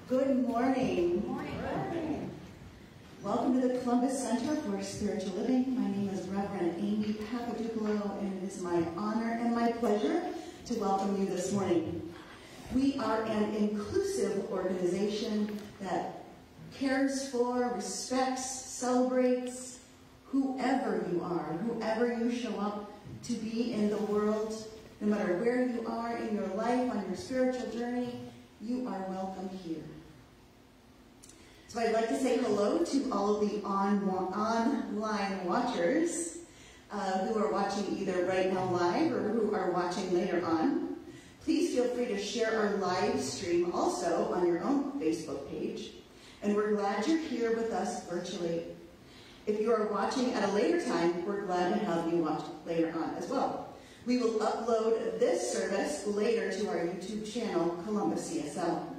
Good morning. Good morning. Welcome to the Columbus Center for Spiritual Living. My name is Reverend Amy Papadoupolo, and it is my honor and my pleasure to welcome you this morning. We are an inclusive organization that cares for, respects, celebrates whoever you are, whoever you show up to be in the world. No matter where you are in your life, on your spiritual journey, you are welcome here. So I'd like to say hello to all of the online watchers who are watching either right now live or who are watching later on. Please feel free to share our live stream also on your own Facebook page. And we're glad you're here with us virtually. If you are watching at a later time, we're glad to have you watch later on as well. We will upload this service later to our YouTube channel, Columbus CSL.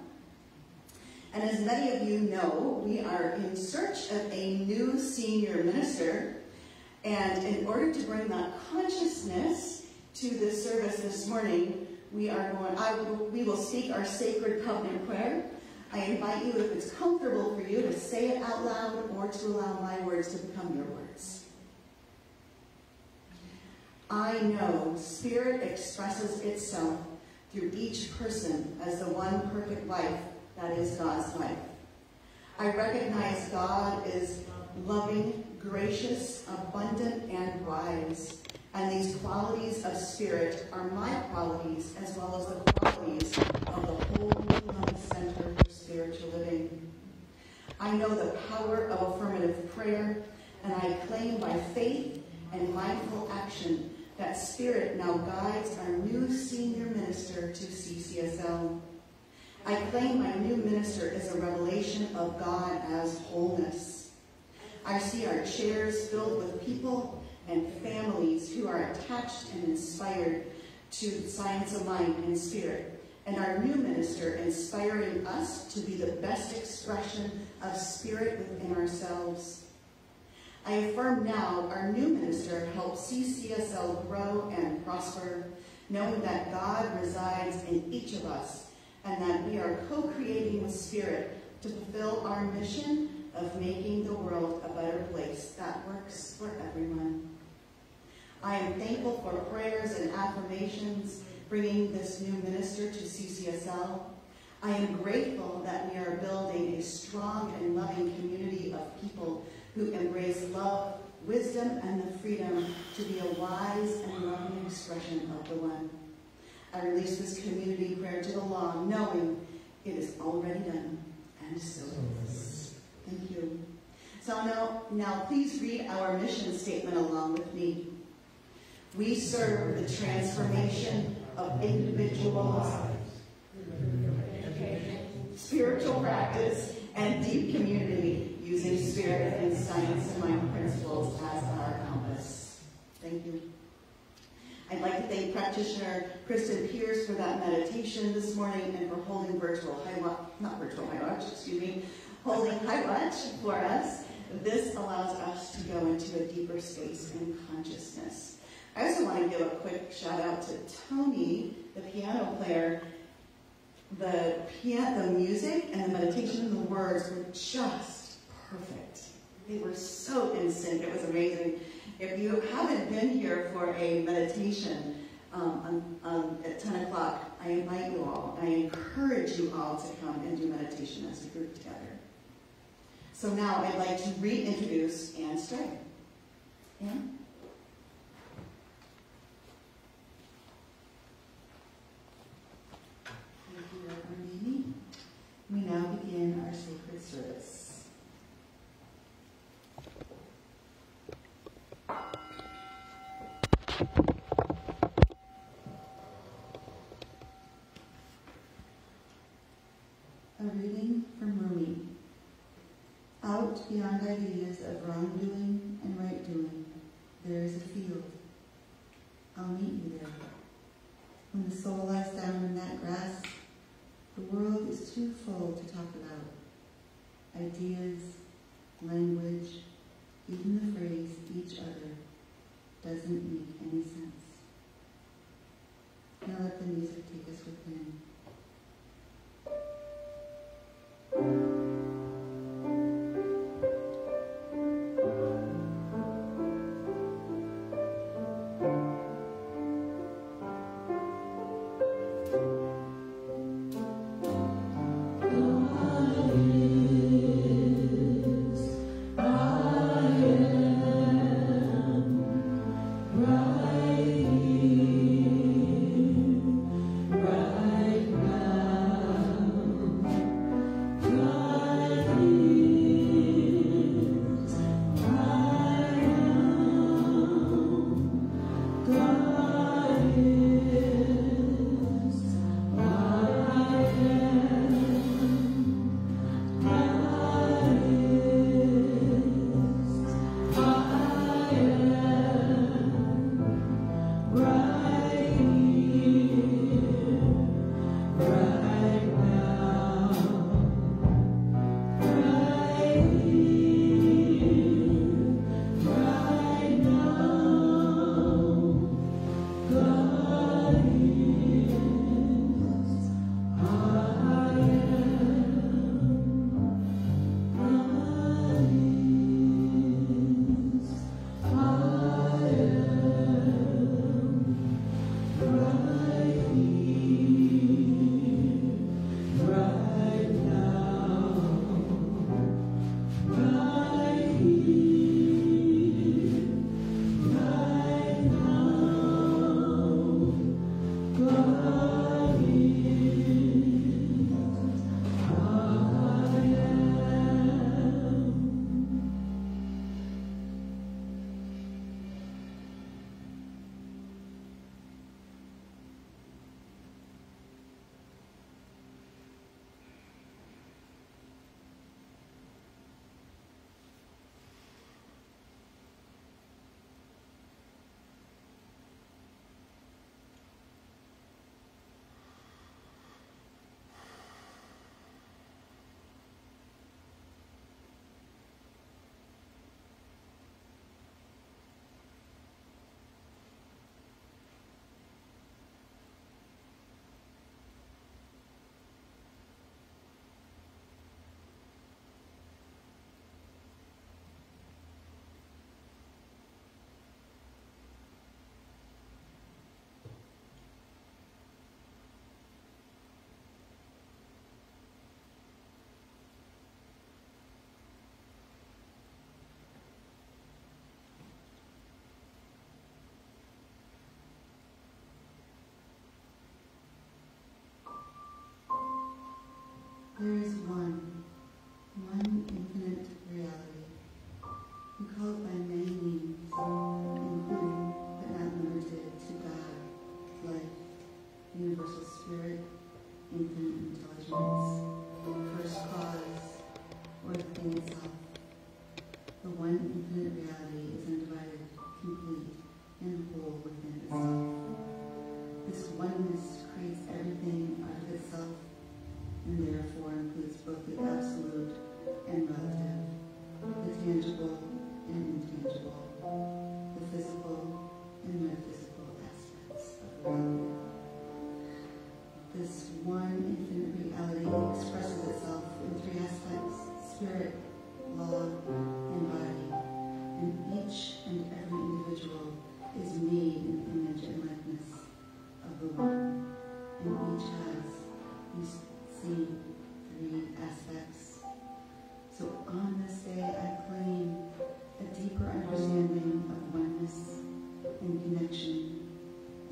And as many of you know, we are in search of a new senior minister. And in order to bring that consciousness to this service this morning, we will speak our sacred covenant prayer. I invite you, if it's comfortable for you, to say it out loud or to allow my words to become your words. I know Spirit expresses itself through each person as the one perfect life that is God's life. I recognize God is loving, gracious, abundant, and wise. And these qualities of Spirit are my qualities as well as the qualities of the whole Columbus Center for Spiritual Living. I know the power of affirmative prayer, and I claim by faith and mindful action that Spirit now guides our new senior minister to CCSL. I claim my new minister is a revelation of God as wholeness. I see our chairs filled with people and families who are attached and inspired to science of mind and spirit, and our new minister inspiring us to be the best expression of spirit within ourselves. I affirm now our new minister helps CCSL grow and prosper, knowing that God resides in each of us and that we are co-creating with Spirit to fulfill our mission of making the world a better place that works for everyone. I am thankful for prayers and affirmations bringing this new minister to CCSL. I am grateful that we are building a strong and loving community of people who embrace love, wisdom, and the freedom to be a wise and loving expression of the One. I release this community prayer to the law, knowing it is already done, and so it is. Thank you. So now please read our mission statement along with me. We serve the transformation of individual lives, spiritual practice, and deep community, using spirit and science and mind principles as our compass. Thank you. I'd like to thank practitioner Kristen Pierce for that meditation this morning and for holding holding high watch for us. This allows us to go into a deeper space in consciousness. I also want to give a quick shout out to Tony, the piano player. The music and the meditation and the words were just perfect. They were so in sync. It was amazing. If you haven't been here for a meditation at 10 o'clock, I invite you all, I encourage you all to come and do meditation as a group together. So now I'd like to reintroduce Ann Stray. Ann? Thank you, Reverend Amy. We now begin our sacred service. A reading from Rumi. Out beyond ideas of wrongdoing and right doing, there is a field. I'll meet you there. When the soul lies down in that grass, the world is too full to talk about. Ideas, language, even the phrase each other doesn't make any sense. Now let the music take us within. There is one infinite reality. We call it by many names, including but not limited to God, life, universal spirit, infinite intelligence, first cause, or the thing itself. The one infinite reality is undivided, complete, and whole within itself. This oneness creates everything out of itself, and therefore includes both the absolute and relative, the tangible and intangible, the physical and metaphysical aspects of reality. This one infinite reality expresses itself in three aspects: spirit, law, and body, and each and every individual is made in the image and likeness of the one, and each has these same three aspects. So on this day, I claim a deeper understanding of oneness and connection,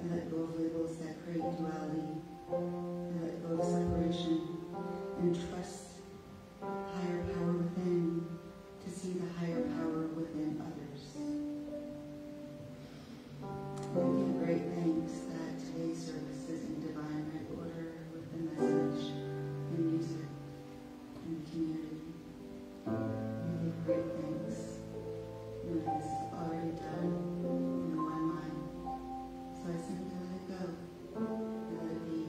and let go of labels that create duality, and let go of separation, and trust higher power within to see the higher power within others. We give great thanks that today's service is in divine right order with the message and music and the community. We give great thanks when this is already done in one mind. So I simply let it go and let it be.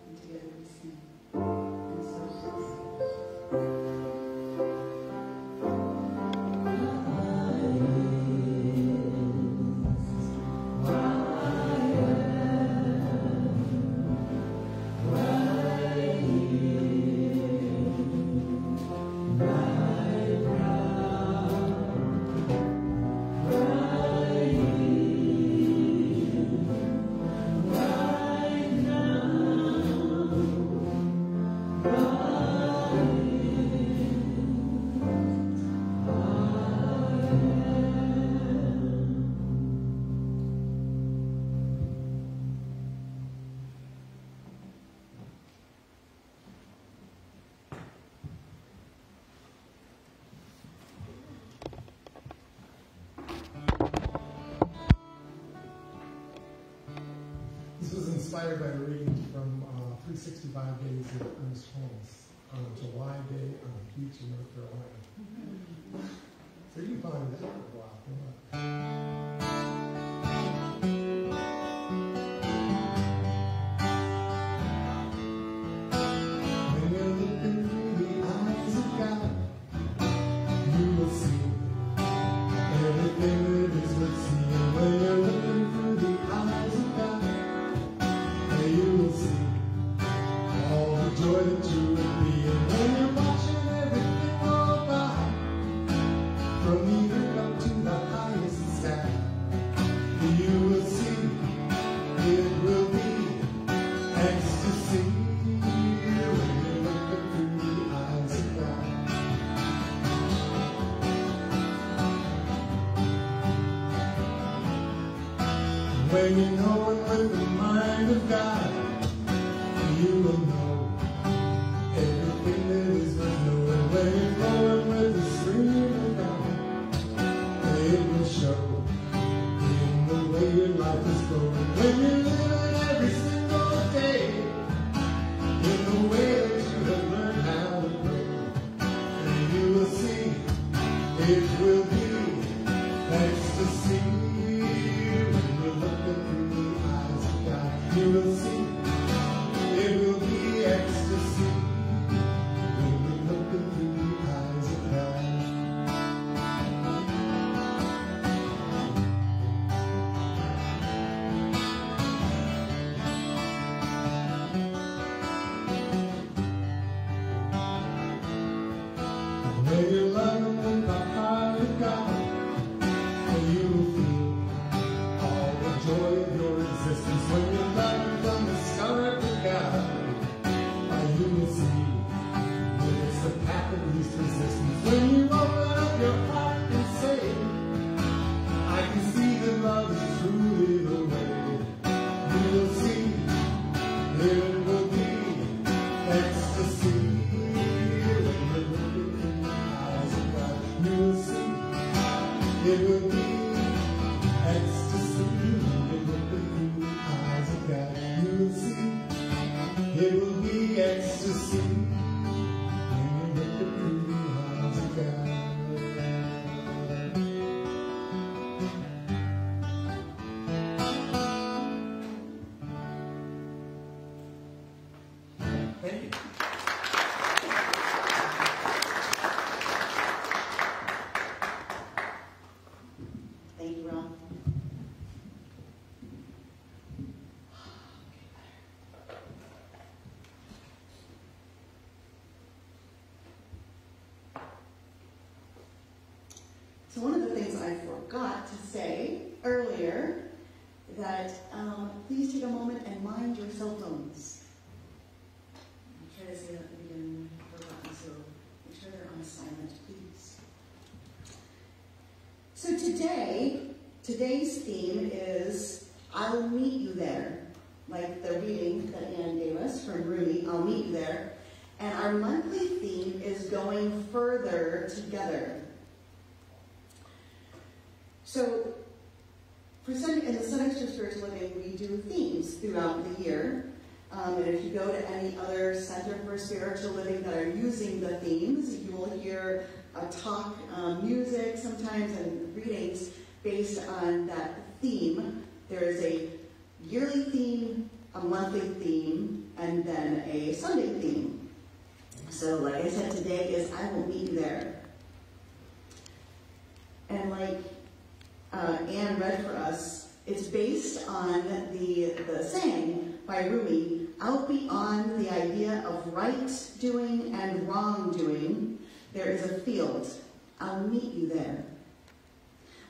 And together we sing. And so Inspired by a reading from 365 Days of Ernest Holmes on a July day on a beach in North Carolina. So you can find that for a while. When you're looking through the eyes of God, you will see everything that is worth seeing. When you're looking through the eyes of God, you will see all the joy that you would be. And when you're watching everything roll by, from either up to the highest sky, you will see it will be ecstasy when you're looking through the eyes of God. When you know it with the mind of God, you will know everything that is worth knowing. When you're flowing with the stream of God, it will show in the way your life is going. When you're living every single day in the way that you have learned how to pray, you will see it will be ecstasy. You will see, it will be ecstasy when we're looking through the eyes of God. When you're loving with the heart of God, you will feel all the joy of your existence. When you're loving from the start of God, you will see that it's the path of least resistance. When you open up your heart and say, I can see that love is truly the way, you will see it will be ecstasy. So one of the things I forgot to say earlier, that please take a moment and mind your cell phones. I'll try to say that at the beginning, I forgot, so make sure they're on silent, please. So today's theme is, I'll meet you there. Like the reading that Anne gave us from Rumi, I'll meet you there. And our monthly theme is going further together. So, in the Center for Spiritual Living, we do themes throughout the year. And if you go to any other Center for Spiritual Living that are using the themes, you will hear a talk, music sometimes, and readings based on that theme. There is a yearly theme, a monthly theme, and then a Sunday theme. So, like I said, today is I will meet you there. And like Anne read for us, it's based on the saying by Rumi, out beyond the idea of right doing and wrong doing, there is a field. I'll meet you there.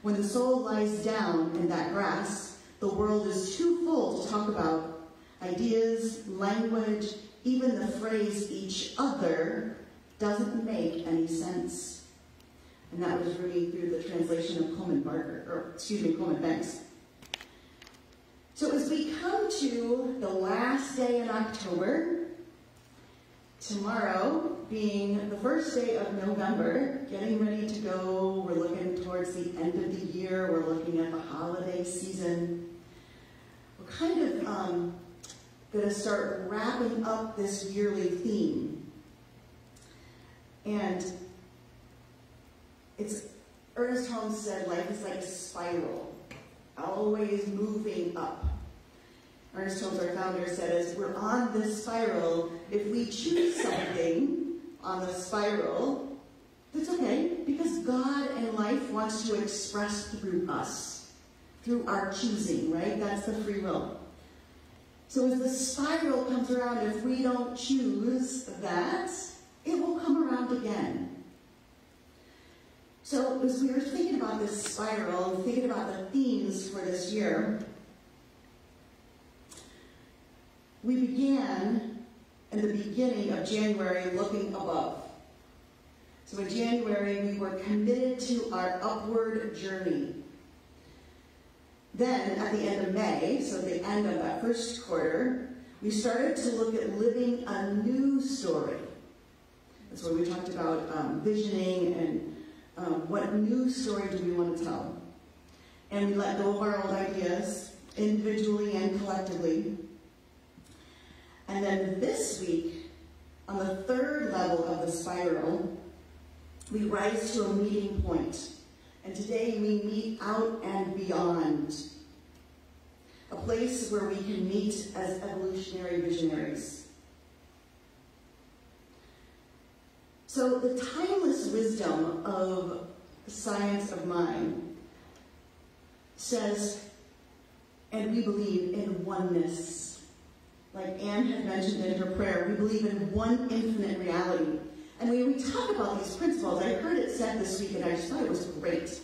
When the soul lies down in that grass, the world is too full to talk about. Ideas, language, even the phrase each other doesn't make any sense. And that was Rumi through the translation of Coleman Banks. So as we come to the last day in October, tomorrow being the first day of November, getting ready to go, we're looking towards the end of the year, we're looking at the holiday season. We're kind of going to start wrapping up this yearly theme. And Ernest Holmes said life is like a spiral, always moving up. Ernest Holmes, our founder, said as we're on this spiral, if we choose something on the spiral, that's okay, because God and life wants to express through us, through our choosing, right? That's the free will. So as the spiral comes around, if we don't choose that, it will come around again. So as we were thinking about this spiral, and thinking about the themes for this year, we began in the beginning of January looking above. So in January, we were committed to our upward journey. Then, at the end of May, so the end of that first quarter, we started to look at living a new story. That's where we talked about visioning and what new story do we want to tell. And we let go of our old ideas, individually and collectively. And then this week, on the third level of the spiral, we rise to a meeting point. And today we meet out and beyond. A place where we can meet as evolutionary visionaries. So the timeless wisdom of science of mind says, and we believe in oneness. Like Anne had mentioned in her prayer, we believe in one infinite reality. And when we talk about these principles, I heard it said this week and I just thought it was great.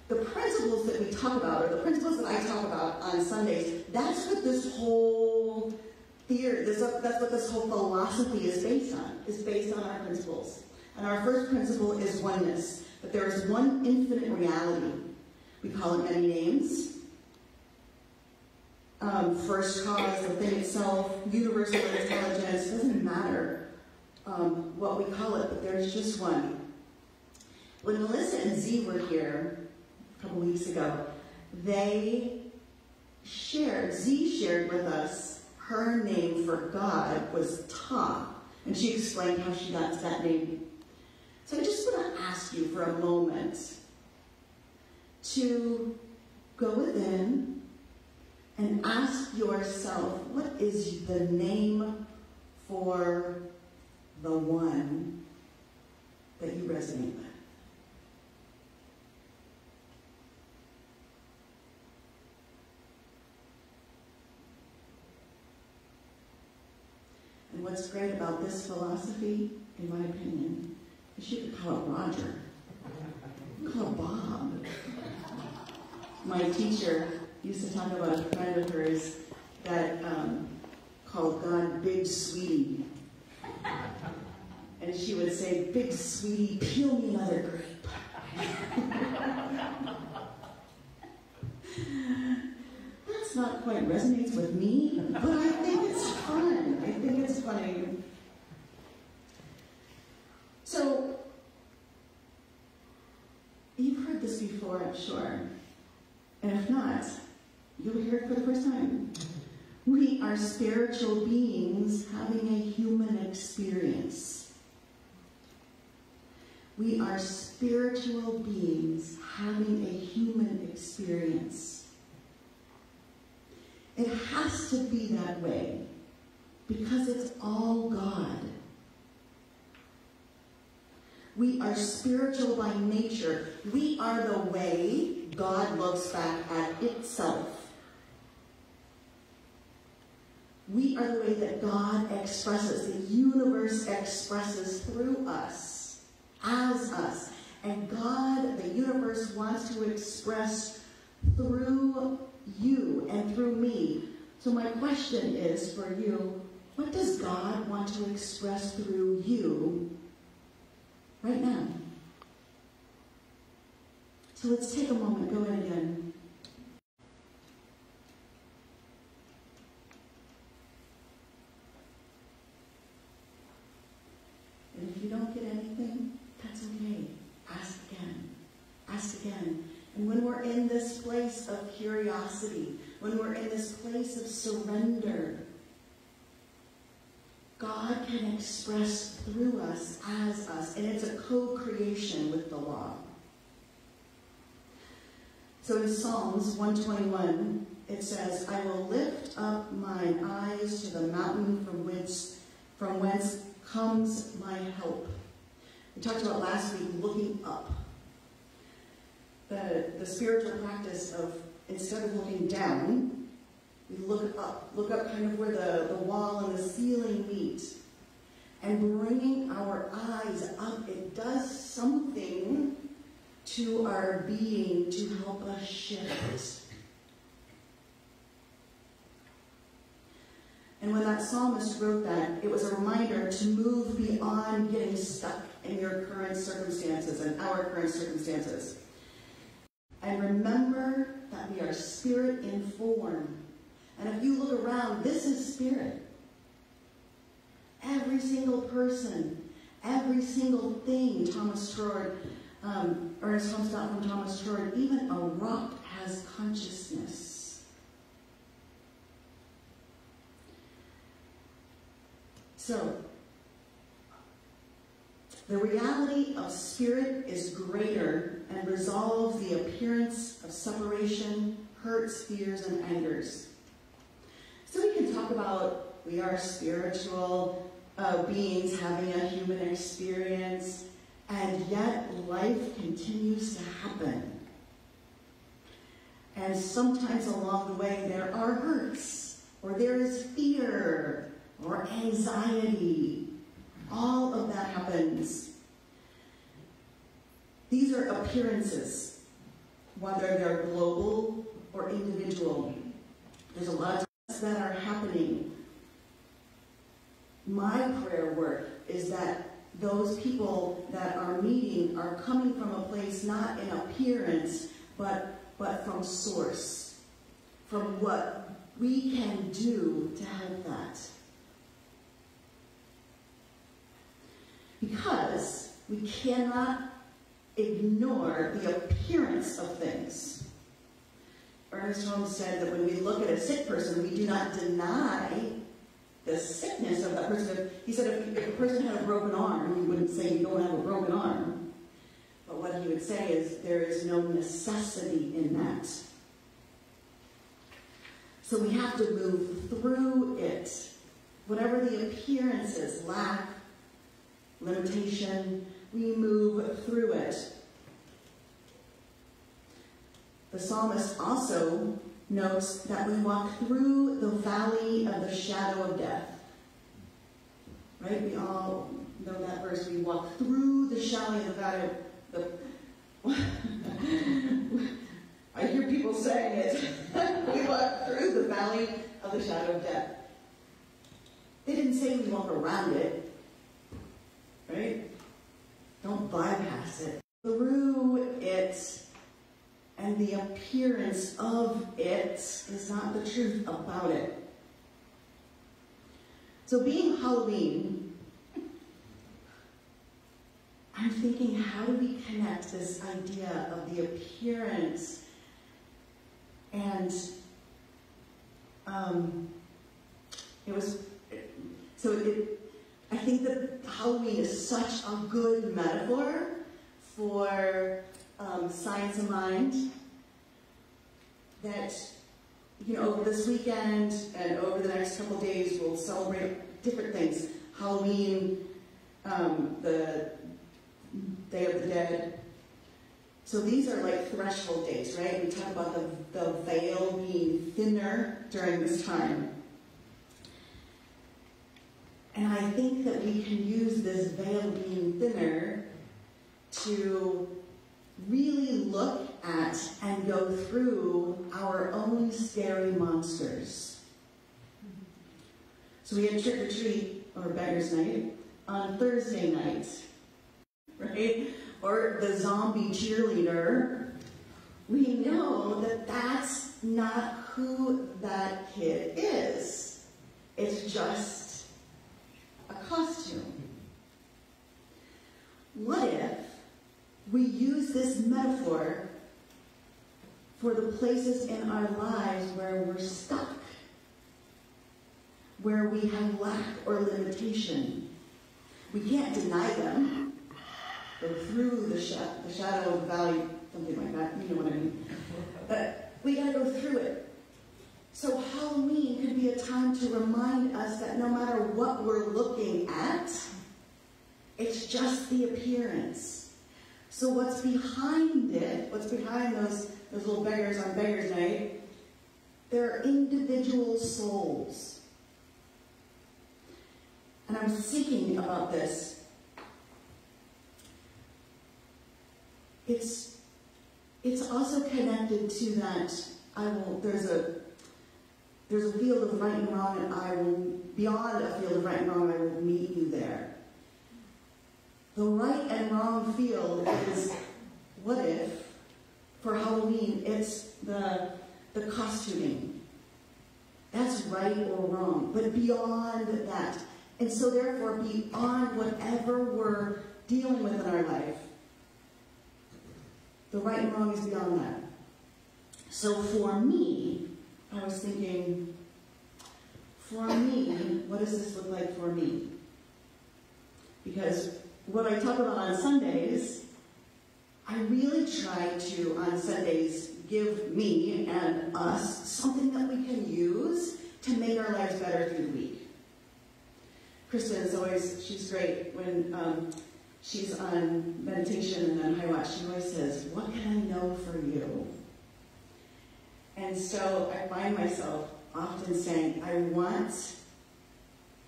The principles that we talk about, or the principles that I talk about on Sundays, that's what this whole theory, that's what this whole philosophy is based on our principles. And our first principle is oneness, that there is one infinite reality. We call it many names. First cause, the thing itself, universal intelligence, doesn't matter what we call it, but there's just one. When Melissa and Z were here a couple weeks ago, Z shared with us her name for God was Ta, and she explained how she got to that name. So I just want to ask you for a moment to go within and ask yourself, what is the name for the one that you resonate with? what's great about this philosophy, in my opinion, is you could call it Roger. Called Bob. My teacher used to talk about a friend of hers that called God Big Sweetie. And she would say, "Big Sweetie, peel me another grape." That's not quite resonates with me, but I think it's fun. I think it's funny. So, you've heard this before, I'm sure. And if not, you'll hear it for the first time. We are spiritual beings having a human experience. We are spiritual beings having a human experience. It has to be that way because it's all God. We are spiritual by nature. We are the way God looks back at itself. We are the way that God expresses, the universe expresses through us, as us. And God, the universe, wants to express through you and through me. So my question is for you, what does God want to express through you right now? So let's take a moment, go in again. And if you don't get anything, that's okay. Ask again. Ask again. And when we're in this place of curiosity, when we're in this place of surrender, God can express through us, as us, and it's a co-creation with the law. So in Psalms 121, it says, "I will lift up mine eyes to the mountain from whence comes my help." We talked about last week looking up. The spiritual practice of, instead of looking down, we look up kind of where the wall and the ceiling meet. And bringing our eyes up, it does something to our being to help us shift. And when that psalmist wrote that, it was a reminder to move beyond getting stuck in your current circumstances and our current circumstances. And remember that we are spirit informed. And if you look around, this is spirit. Every single person, every single thing, Thomas Trord, Ernest Homestad from Thomas Trord, even a rock has consciousness. So, the reality of spirit is greater and resolves the appearance of separation, hurts, fears, and angers. So we can talk about we are spiritual beings having a human experience, and yet life continues to happen. And sometimes along the way there are hurts, or there is fear, or anxiety. All of that happens. These are appearances, whether they're global or individual. There's a lot of things that are happening. My prayer work is that those people that are meeting are coming from a place not in appearance, but from source, from what we can do to help that. Because we cannot ignore the appearance of things. Ernest Holmes said that when we look at a sick person, we do not deny the sickness of that person. He said if a person had a broken arm, he wouldn't say you don't have a broken arm. But what he would say is there is no necessity in that. So we have to move through it. Whatever the appearance is, lack, limitation, we move through it. The psalmist also notes that we walk through the valley of the shadow of death. Right? We all know that verse. We walk through the valley of I hear people saying it. We walk through the valley of the shadow of death. They didn't say we walk around it, right? Don't bypass it. Through it and the appearance of it is not the truth about it. So being Halloween, I'm thinking, how do we connect this idea of the appearance and I think that Halloween is such a good metaphor for Science of Mind that, over this weekend and over the next couple of days, we'll celebrate different things. Halloween, the Day of the Dead. So these are like threshold days, right? We talk about the veil being thinner during this time. And I think that we can use this veil being thinner to really look at and go through our own scary monsters. So we had trick or treat, or beggars night, on Thursday night, right? Or the zombie cheerleader. We know that that's not who that kid is. It's just a costume. What if we use this metaphor for the places in our lives where we're stuck, where we have lack or limitation? We can't deny them. Go through the shadow of the valley, something like that, you know what I mean. But we gotta go through it. So Halloween could be a time to remind us that no matter what we're looking at, it's just the appearance. So what's behind it, what's behind those little beggars on Beggars Night, they're individual souls. And I'm thinking about this. It's also connected to that there's a field of right and wrong, and beyond a field of right and wrong, I will meet you there. The right and wrong field is, what if, for Halloween, it's the costuming. That's right or wrong, but beyond that. And so therefore, beyond whatever we're dealing with in our life, the right and wrong is beyond that. So for me, I was thinking, for me, what does this look like for me? Because what I talk about on Sundays, I really try to, on Sundays, give me and us something that we can use to make our lives better through the week. Kristen is always, she's great when she's on meditation and on High Watch. She always says, what can I know for you? And so I find myself often saying, I want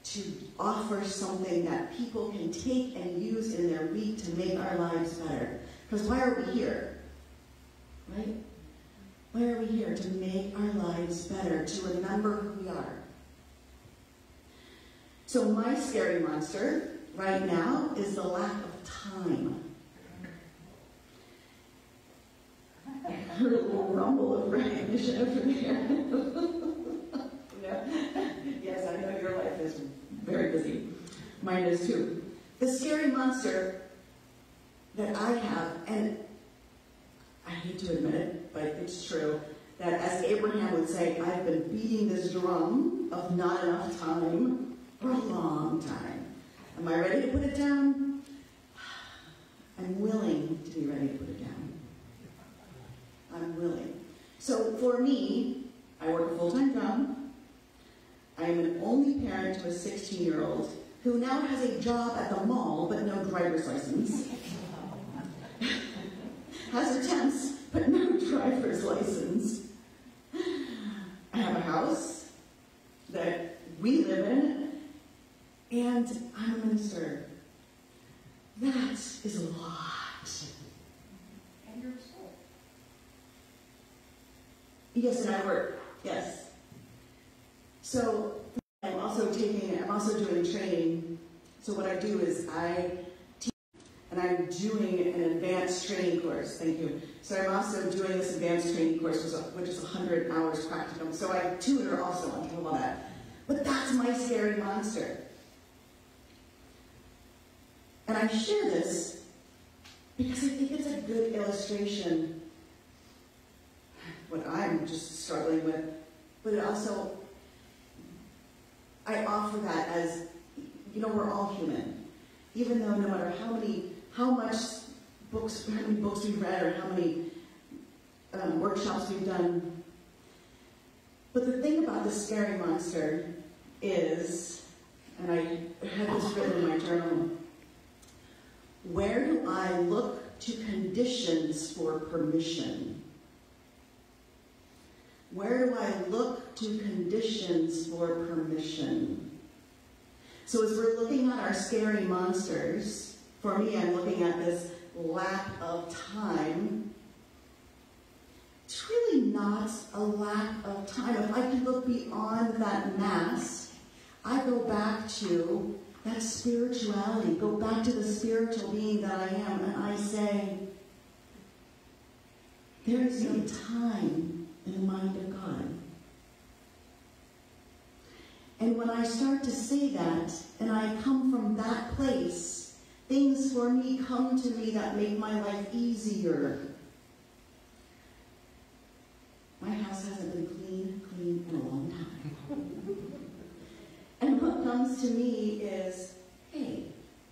to offer something that people can take and use in their week to make our lives better. Because why are we here? Right? Why are we here? To make our lives better, to remember who we are. So my scary monster right now is the lack of time. I heard a little rumble of recognition over there. Yes, I know your life is very busy. Mine is too. The scary monster that I have, and I hate to admit it, but it's true, that as Abraham would say, I've been beating this drum of not enough time for a long time. Am I ready to put it down? I'm willing to be ready to put it down. I'm willing. So for me, I work a full-time job. I am an only parent to a 16-year-old who now has a job at the mall but no driver's license. Has her temps but no driver's license. I have a house that we live in, and I'm a minister. That is a lot. years old. Yes, and I work. Yes. So I'm also doing training. So what I do is I teach, and I'm doing an advanced training course. Thank you. So I'm also doing this advanced training course, which is 100 hours practicum. So I tutor also on top of all that. But that's my scary monster. And I share this because I think it's a good illustration what I'm just struggling with, but it also, I offer that as, you know, we're all human. Even though no matter how many books we've read or how many workshops we've done. But the thing about the scary monster is, and I had this written in my journal, where do I look to conditions for permission? Where do I look to conditions for permission? So as we're looking at our scary monsters, for me, I'm looking at this lack of time. It's really not a lack of time. If I can look beyond that mask, I go back to that spirituality, go back to the spiritual being that I am, and I say, there is no time in the mind of God. And when I start to say that, and I come from that place, things for me come to me that make my life easier. My house hasn't been clean in a long time. And what comes to me is, hey,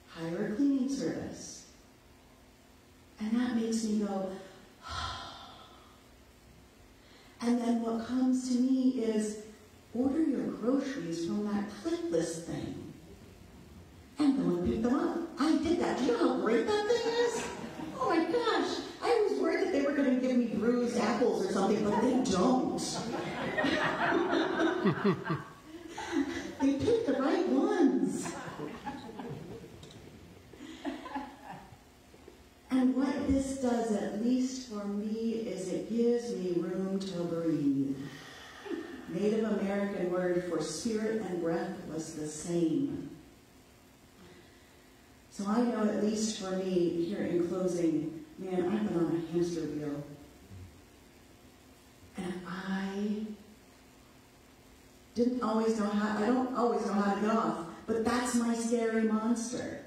hire a cleaning service. And that makes me go, and then what comes to me is, order your groceries from that click list thing and go and pick them up. I did that. Do you know how great that thing is? Oh my gosh. I was worried that they were going to give me bruised apples or something, but they don't. They picked the right ones. And what this does, at least for me, is it gives me room to breathe. Native American word for spirit and breath was the same. So I know, at least for me, here in closing, man, I've been on a hamster wheel. And I don't always know how to get off, but that's my scary monster.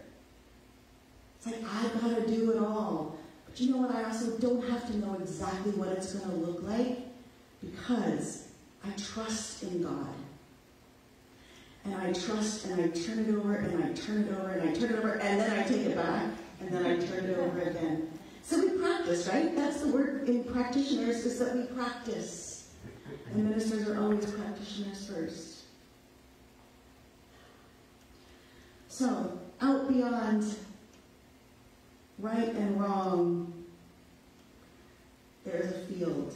It's like, I've got to do it all. But you know what? I also don't have to know exactly what it's going to look like, because I trust in God. And I trust, and I turn it over, and I turn it over, and I turn it over, and then I take it back, and then I turn it over again. So we practice, right? That's the word in practitioners, is that we practice. And ministers are always practitioners first. So, out beyond right and wrong, there is a field.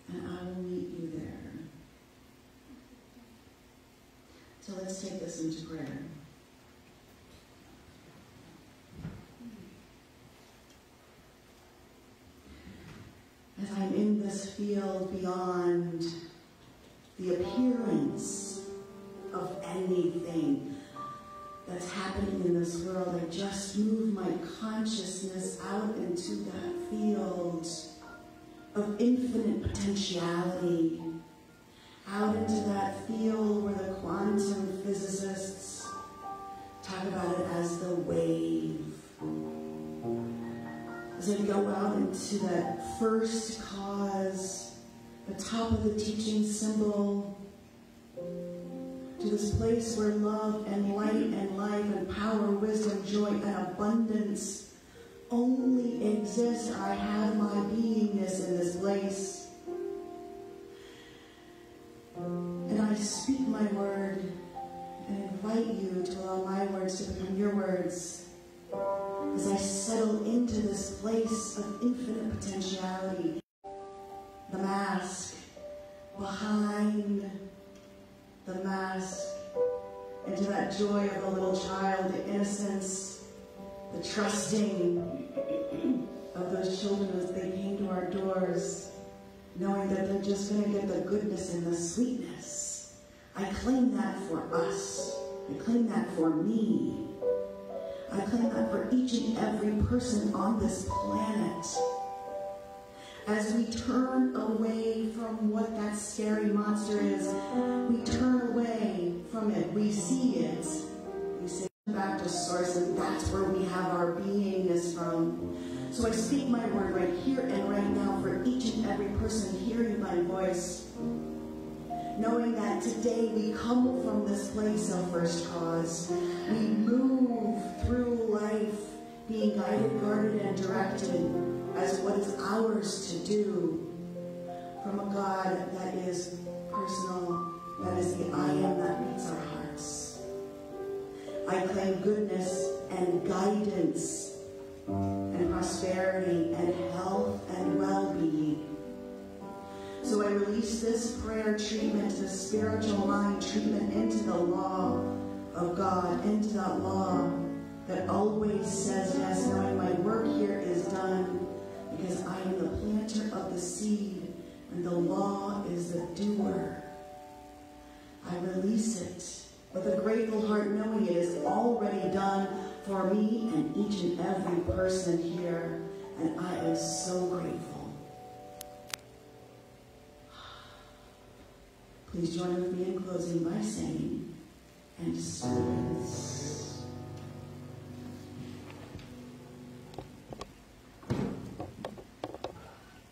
And I will meet you there. So let's take this into prayer. As I'm in this field beyond the appearance of anything that's happening in this world, I just move my consciousness out into that field of infinite potentiality, out into that field where the quantum physicists talk about it as the wave. As I go out into that first cause, the top of the teaching symbol, to this place where love and light and life and power, wisdom, joy, and abundance only exist. I have my beingness in this place. And I speak my word and invite you to allow my words to become your words as I settle into this place of infinite potentiality. The mask, behind the mask, into that joy of a little child, the innocence, the trusting of those children as they came to our doors, knowing that they're just going to get the goodness and the sweetness. I claim that for us. I claim that for me. I claim that for each and every person on this planet. As we turn away from what that scary monster is, we turn away from it. We see it. We say back to source, and that's where we have our beingness from. So I speak my word right here and right now for each and every person hearing my voice, knowing that today we come from this place of first cause. We move through life being guided, guarded, and directed as what is ours to do from a God that is personal, that is the I am that meets our hearts. I claim goodness and guidance and prosperity and health and well-being. So I release this prayer treatment, this spiritual mind treatment into the law of God, into that law that always says yes, knowing my work here is done because I am the planter of the seed and the law is the doer. I release it with a grateful heart, knowing it is already done for me and each and every person here, and I am so grateful. Please join with me in closing by saying, and servants.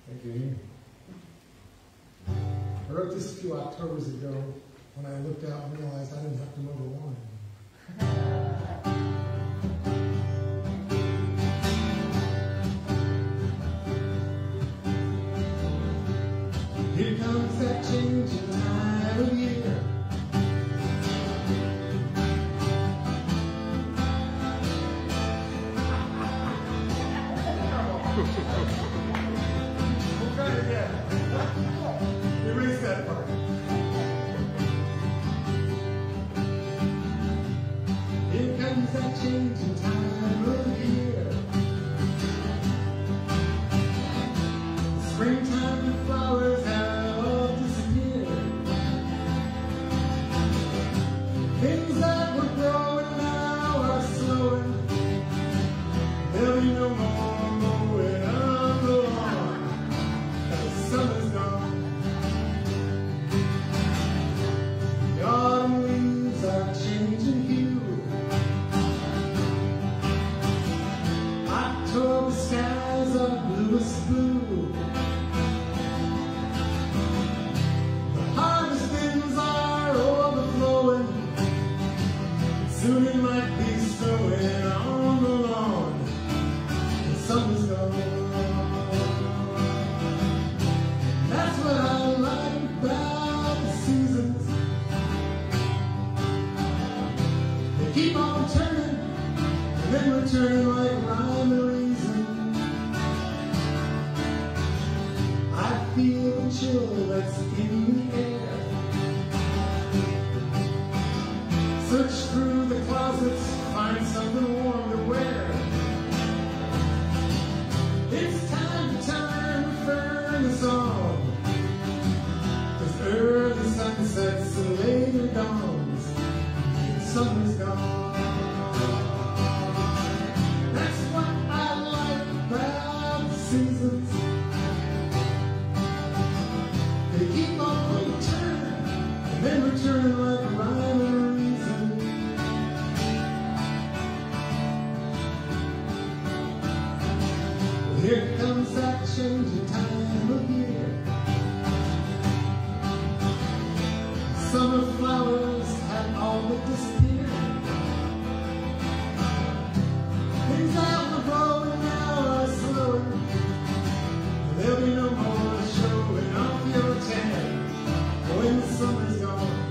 Thank you, Amy. I wrote this a few Octobers ago when I looked out and realized I didn't have to mow the lawn anymore. Here comes that changing time of year. Erase that part. Here comes that changing time of year. Springtime, the flowers have all disappeared. Things that were growing now are slowing. There'll be no more mowing on the lawn. The summer's gone. The autumn leaves are changing hue. October skies are bluest blue. The harvest bins are overflowing. Soon it might be snowing on the lawn. The summer's gone. That's what I like about the seasons. They keep on turning and then returning like rhyme and reason. I feel the chill that's in the air. Search through the closets, find something warm to wear. It's time to turn the furnace on, 'cause early sunsets and later dawns, and summer's gone. That's what I like about the seasons. They keep on turning and then returning like rhyme and reason. Here comes that changing time of year. Summer flowers have all but disappeared. Things that were growing now are slowing. There'll be no more showing off your tan when the summer's gone.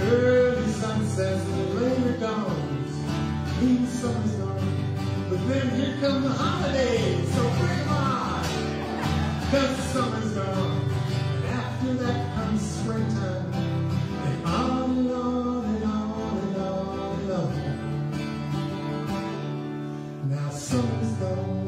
Early sunsets and later dawns mean summer's gone. But then here come the holidays, so bring 'em on, 'cause the summer's gone. And after that comes springtime, and on and on and on and on and on. summer's gone.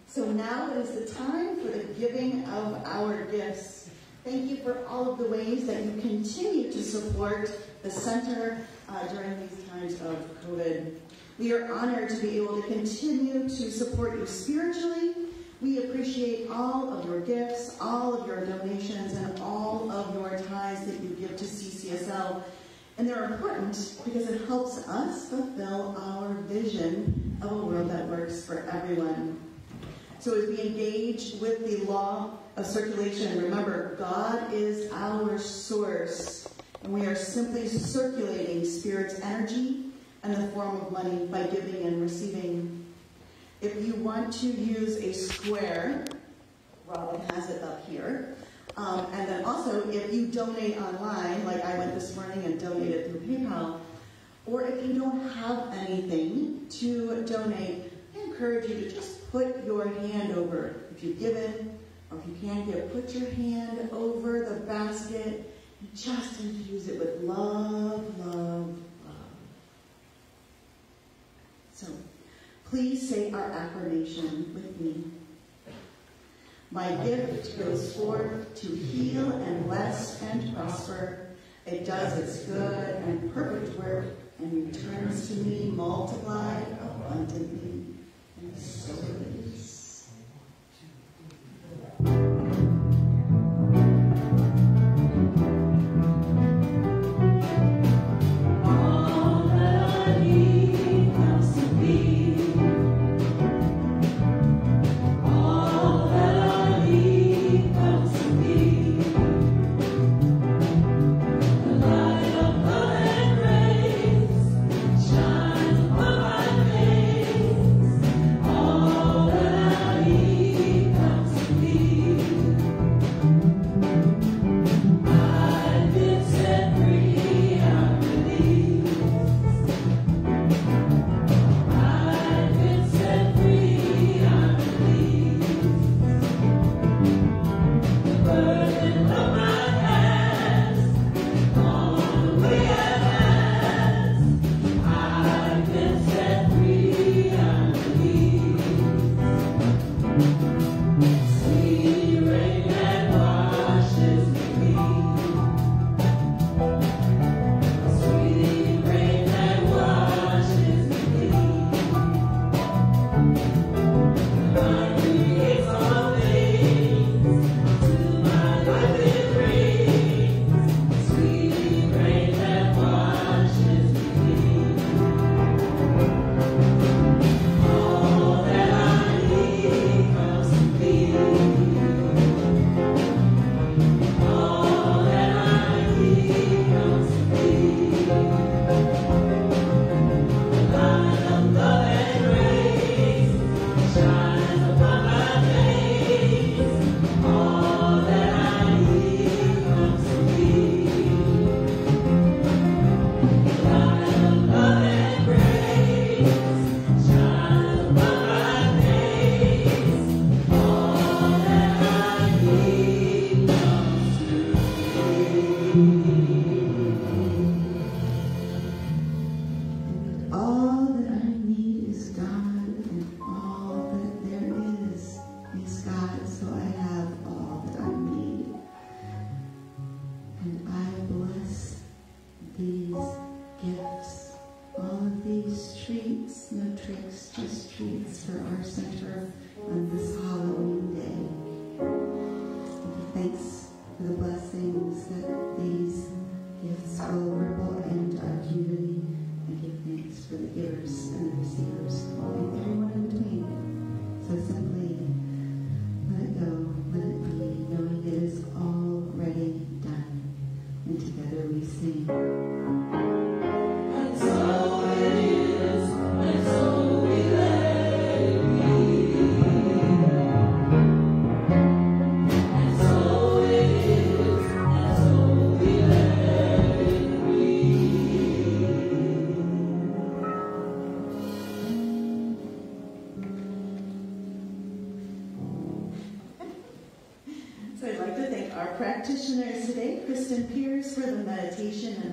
So now is the time for the giving of our gifts. Thank you for all of the ways that you continue to support the center during these times of COVID. We are honored to be able to continue to support you spiritually. We appreciate all of your gifts, all of your donations, and all of your tithes that you give to CCSL. And they're important because it helps us fulfill our vision of a world that works for everyone. So as we engage with the law of circulation, remember, God is our source, and we are simply circulating Spirit's energy in the form of money by giving and receiving. If you want to use a square, Robin has it up here. And then also, if you donate online, like I went this morning and donated through PayPal, or if you don't have anything to donate, I encourage you to just put your hand over. If you've given, or if you can't give, put your hand over the basket and just infuse it with love, love, love. So, please say our affirmation with me. My gift goes forth to heal and bless and prosper. It does its good and perfect work and returns to me multiplied abundantly. And so it is.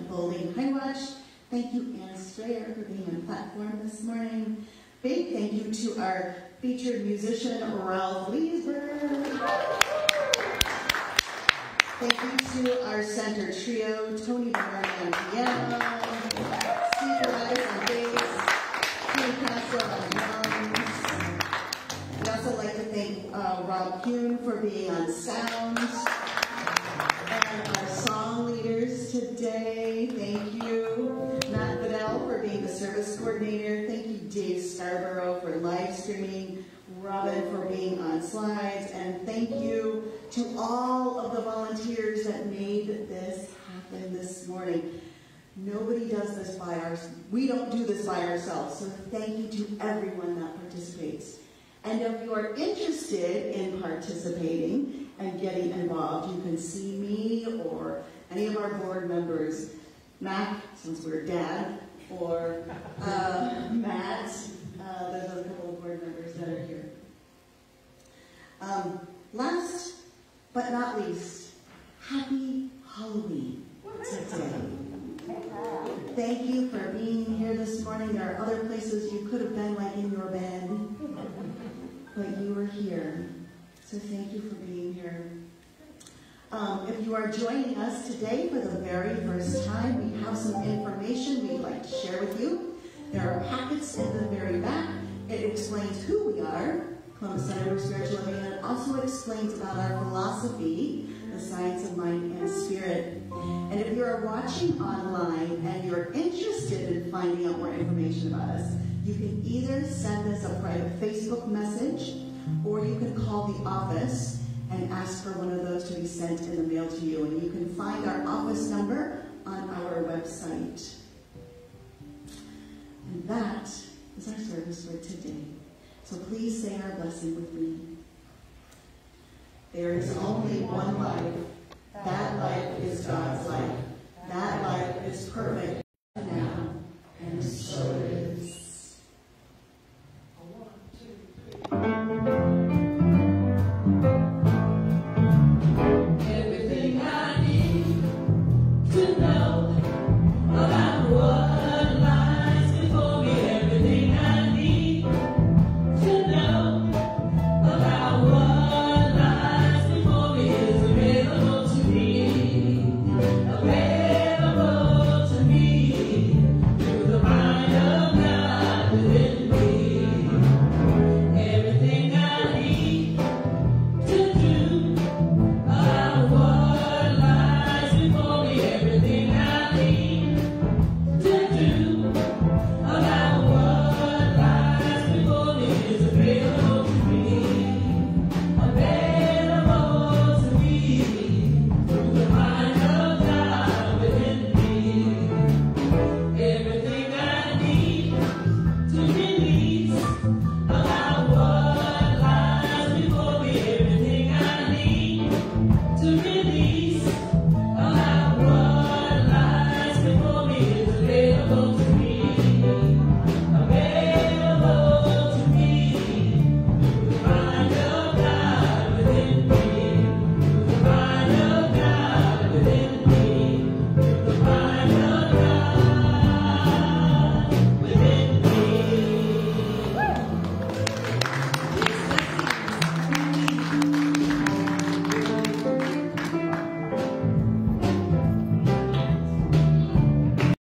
unfolding Hindwatch. Thank you, Ann Strayer, for being on platform this morning. Big thank you to our featured musician, Ralph Leesberg. Thank you to our center trio, Tony Barney on piano, Steve Rice on bass, Kim Castle on drums. I'd also like to thank Rob Kuhn for being on sound, and our song leaders today. Thank you, Matt Vidal, for being the service coordinator. Thank you, Dave Scarborough, for live streaming, Robin for being on slides, and thank you to all of the volunteers that made this happen this morning. Nobody does this by ourselves. We don't do this by ourselves, so thank you to everyone that participates. And if you are interested in participating and getting involved, you can see me or any of our board members, Mac, since we're dad, or Matt. There's a couple of board members that are here. Last but not least, happy Halloween today. Thank you for being here this morning. There are other places you could have been, like in your bed, but you were here. So thank you for being here. If you are joining us today for the very first time, we have some information we'd like to share with you. There are packets in the very back. It explains who we are, Columbus Center for Spiritual Living, and it also explains about our philosophy, the science of mind and spirit. And if you are watching online and you're interested in finding out more information about us, you can either send us a private Facebook message, or you can call the office and ask for one of those to be sent in the mail to you. And you can find our office number on our website. And that is our service for today. So please say our blessing with me. There is only one life. That life is God's life. That life is perfect now, and so it is. Everything I need to know about what lies before me. Everything I need to know about what lies before me is available to me. Available to me through the mind of God within me. Everything I need to do about what lies before me. Everything I need to do about what lies before me is available to me. Available to me through the mind of God within me. Everything I need to release about what lies before me. Everything I need to release